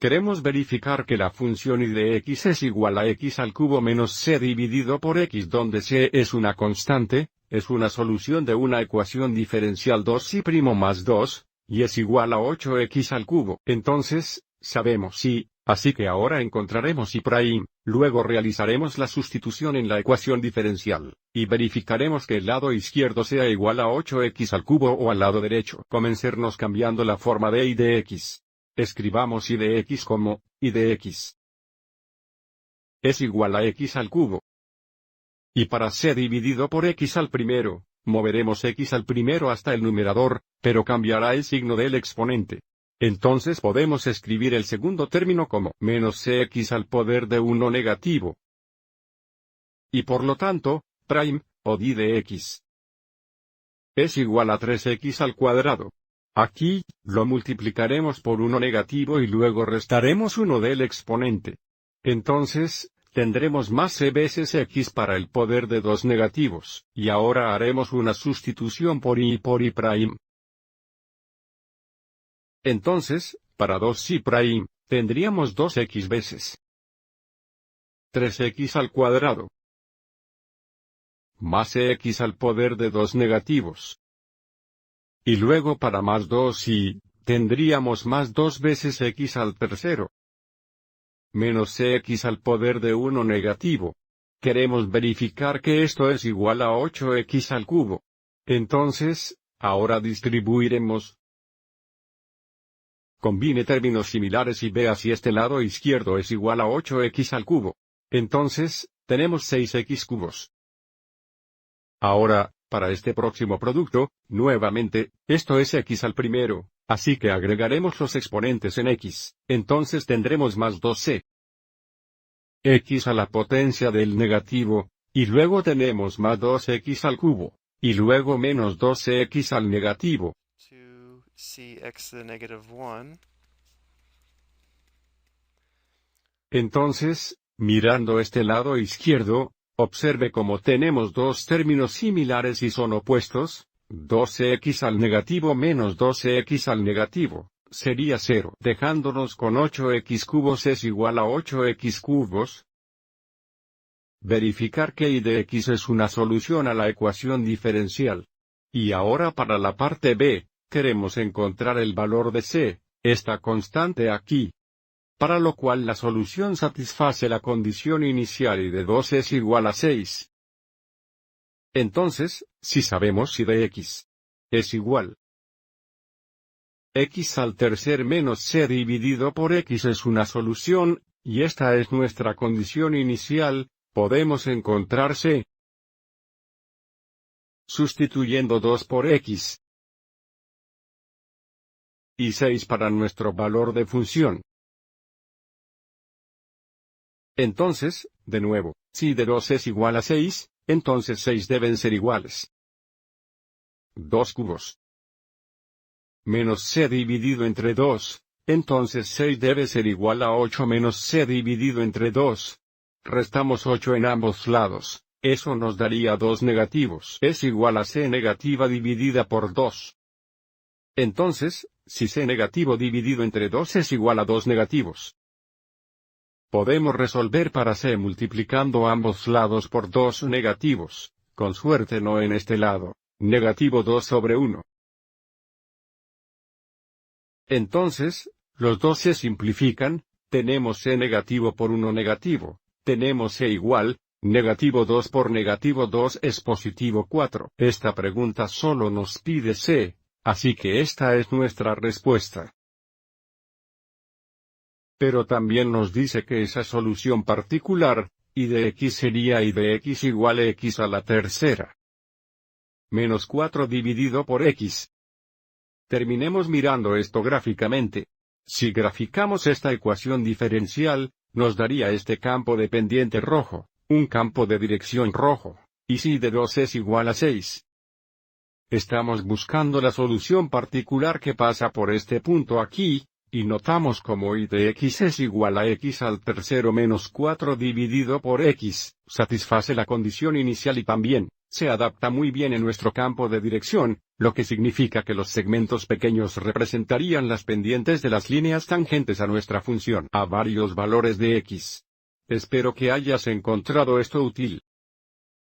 queremos verificar que la función y de x es igual a x al cubo menos c dividido por x, donde c es una constante, es una solución de una ecuación diferencial 2y' más 2, y es igual a 8x al cubo. Entonces, sabemos y, así que ahora encontraremos y', luego realizaremos la sustitución en la ecuación diferencial, y verificaremos que el lado izquierdo sea igual a 8x al cubo o al lado derecho. Comencemos cambiando la forma de y de x. Escribamos y de x como, y de x es igual a x al cubo. Y para c dividido por x al primero, moveremos x al primero hasta el numerador, pero cambiará el signo del exponente. Entonces podemos escribir el segundo término como menos cx al poder de 1 negativo. Y por lo tanto, prime, o d de x es igual a 3x al cuadrado. Aquí, lo multiplicaremos por 1 negativo y luego restaremos 1 del exponente. Entonces, tendremos más c veces x para el poder de 2 negativos, y ahora haremos una sustitución por y por y'. Entonces, para 2y', tendríamos 2x veces 3x al cuadrado más x al poder de 2 negativos. Y luego para más 2y, tendríamos más 2 veces x al tercero menos cx al poder de 1 negativo. Queremos verificar que esto es igual a 8x al cubo. Entonces, ahora distribuiremos. Combine términos similares y vea si este lado izquierdo es igual a 8x al cubo. Entonces, tenemos 6x cubos. Ahora, para este próximo producto, nuevamente, esto es x al primero, así que agregaremos los exponentes en x, entonces tendremos más 2c x a la potencia del negativo, y luego tenemos más 2x al cubo, y luego menos 12x al negativo. 2cx to the negative 1. Entonces, mirando este lado izquierdo, observe cómo tenemos dos términos similares y son opuestos, 12x al negativo menos 12x al negativo, sería 0. Dejándonos con 8x cubos es igual a 8x cubos. Verificar que y de x es una solución a la ecuación diferencial. Y ahora para la parte B, queremos encontrar el valor de c, esta constante aquí. Para lo cual la solución satisface la condición inicial y de 2 es igual a 6. Entonces, si sabemos si de x es igual x al tercer menos c dividido por x es una solución, y esta es nuestra condición inicial, podemos encontrar c sustituyendo 2 por x y 6 para nuestro valor de función. Entonces, de nuevo, si de 2 es igual a 6, entonces 6 deben ser iguales 2 cubos menos c dividido entre 2, entonces 6 debe ser igual a 8 menos c dividido entre 2. Restamos 8 en ambos lados, eso nos daría 2 negativos. Es igual a c negativa dividida por 2. Entonces, si c negativo dividido entre 2 es igual a 2 negativos, podemos resolver para c multiplicando ambos lados por 2 negativos, con suerte no en este lado, negativo 2 sobre 1. Entonces, los dos se simplifican, tenemos c negativo por 1 negativo, tenemos c igual, negativo 2 por negativo 2 es positivo 4. Esta pregunta solo nos pide c, así que esta es nuestra respuesta. Pero también nos dice que esa solución particular, y de x sería y de x igual a x a la tercera. Menos 4 dividido por x. Terminemos mirando esto gráficamente. Si graficamos esta ecuación diferencial, nos daría este campo de pendiente rojo, un campo de dirección rojo, y si de 2 es igual a 6. Estamos buscando la solución particular que pasa por este punto aquí, y notamos como y de x es igual a x al tercero menos 4 dividido por x, satisface la condición inicial y también, se adapta muy bien en nuestro campo de dirección, lo que significa que los segmentos pequeños representarían las pendientes de las líneas tangentes a nuestra función a varios valores de x. Espero que hayas encontrado esto útil.